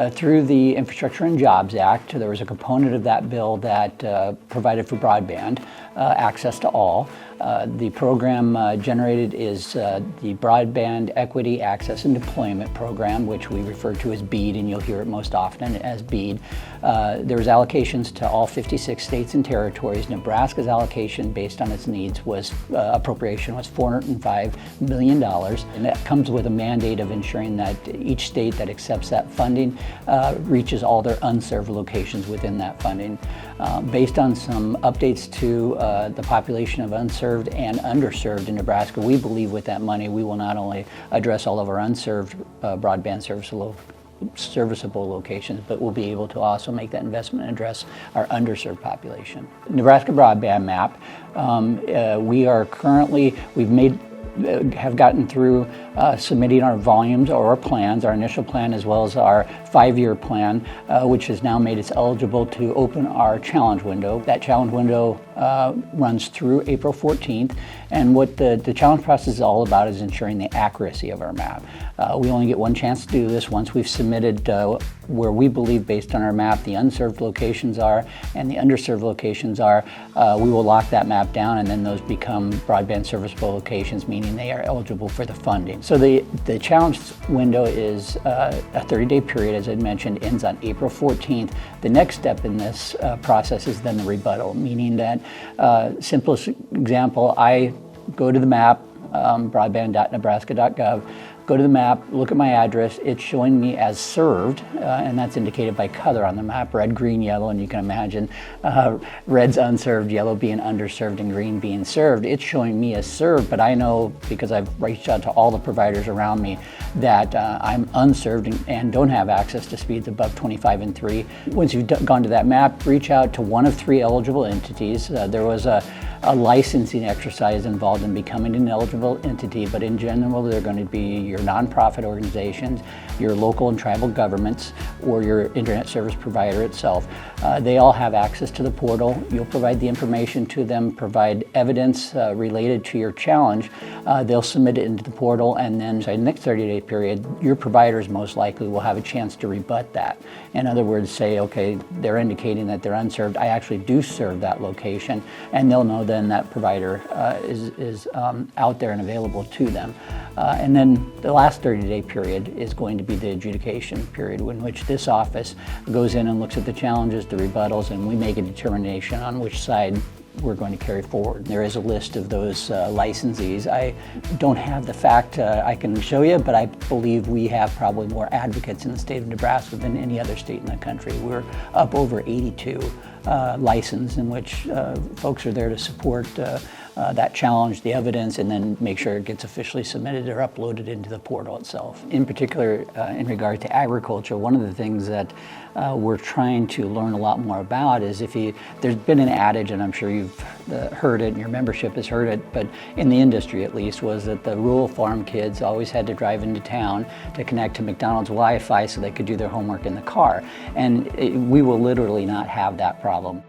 Through the Infrastructure and Jobs Act, there was a component of that bill that provided for broadband access to all. The program generated is the Broadband Equity Access and Deployment Program, which we refer to as BEAD, and you'll hear it most often as BEAD. There was allocations to all 56 states and territories. Nebraska's allocation based on its needs was appropriation was $405 million, and that comes with a mandate of ensuring that each state that accepts that funding reaches all their unserved locations within that funding. Based on some updates to the population of unserved and underserved in Nebraska, we believe with that money we will not only address all of our unserved broadband serviceable locations, but we'll be able to also make that investment and address our underserved population. Nebraska Broadband Map, we have gotten through submitting our volumes or our plans, our initial plan as well as our 5-year plan, which has now made us eligible to open our challenge window. That challenge window runs through April 14th, and what the challenge process is all about is ensuring the accuracy of our map. We only get one chance to do this. Once we've submitted where we believe based on our map the unserved locations are and the underserved locations are, we will lock that map down, and then those become broadband serviceable locations, meaning they are eligible for the funding. So the challenge window is a 30-day period, as I mentioned, ends on April 14th. The next step in this process is then the rebuttal, meaning that simplest example, I go to the map, broadband.nebraska.gov, go to the map, look at my address, it's showing me as served, and that's indicated by color on the map, red, green, yellow, and you can imagine red's unserved, yellow being underserved, and green being served. It's showing me as served, but I know because I've reached out to all the providers around me that I'm unserved and don't have access to speeds above 25 and 3. Once you've gone to that map, reach out to one of 3 eligible entities. There was a licensing exercise involved in becoming an eligible entity, but in general they're going to be your nonprofit organizations, your local and tribal governments, or your internet service provider itself. They all have access to the portal. You'll provide the information to them, provide evidence related to your challenge. They'll submit it into the portal, and then in the next 30-day period, your providers most likely will have a chance to rebut that. In other words, say, okay, they're indicating that they're unserved. I actually do serve that location, and they'll know then that provider is out there and available to them. And then the last 30-day period is going to be the adjudication period, in which this office goes in and looks at the challenges, the rebuttals, and we make a determination on which side we're going to carry forward. There is a list of those licensees. I don't have the fact I can show you, but I believe we have probably more advocates in the state of Nebraska than any other state in the country. We're up over 82 licensed, in which folks are there to support that challenge, the evidence, and then make sure it gets officially submitted or uploaded into the portal itself. In particular, in regard to agriculture, one of the things that we're trying to learn a lot more about is there's been an adage, and I'm sure you've heard it and your membership has heard it, but in the industry at least, was that the rural farm kids always had to drive into town to connect to McDonald's Wi-Fi so they could do their homework in the car. And we will literally not have that problem.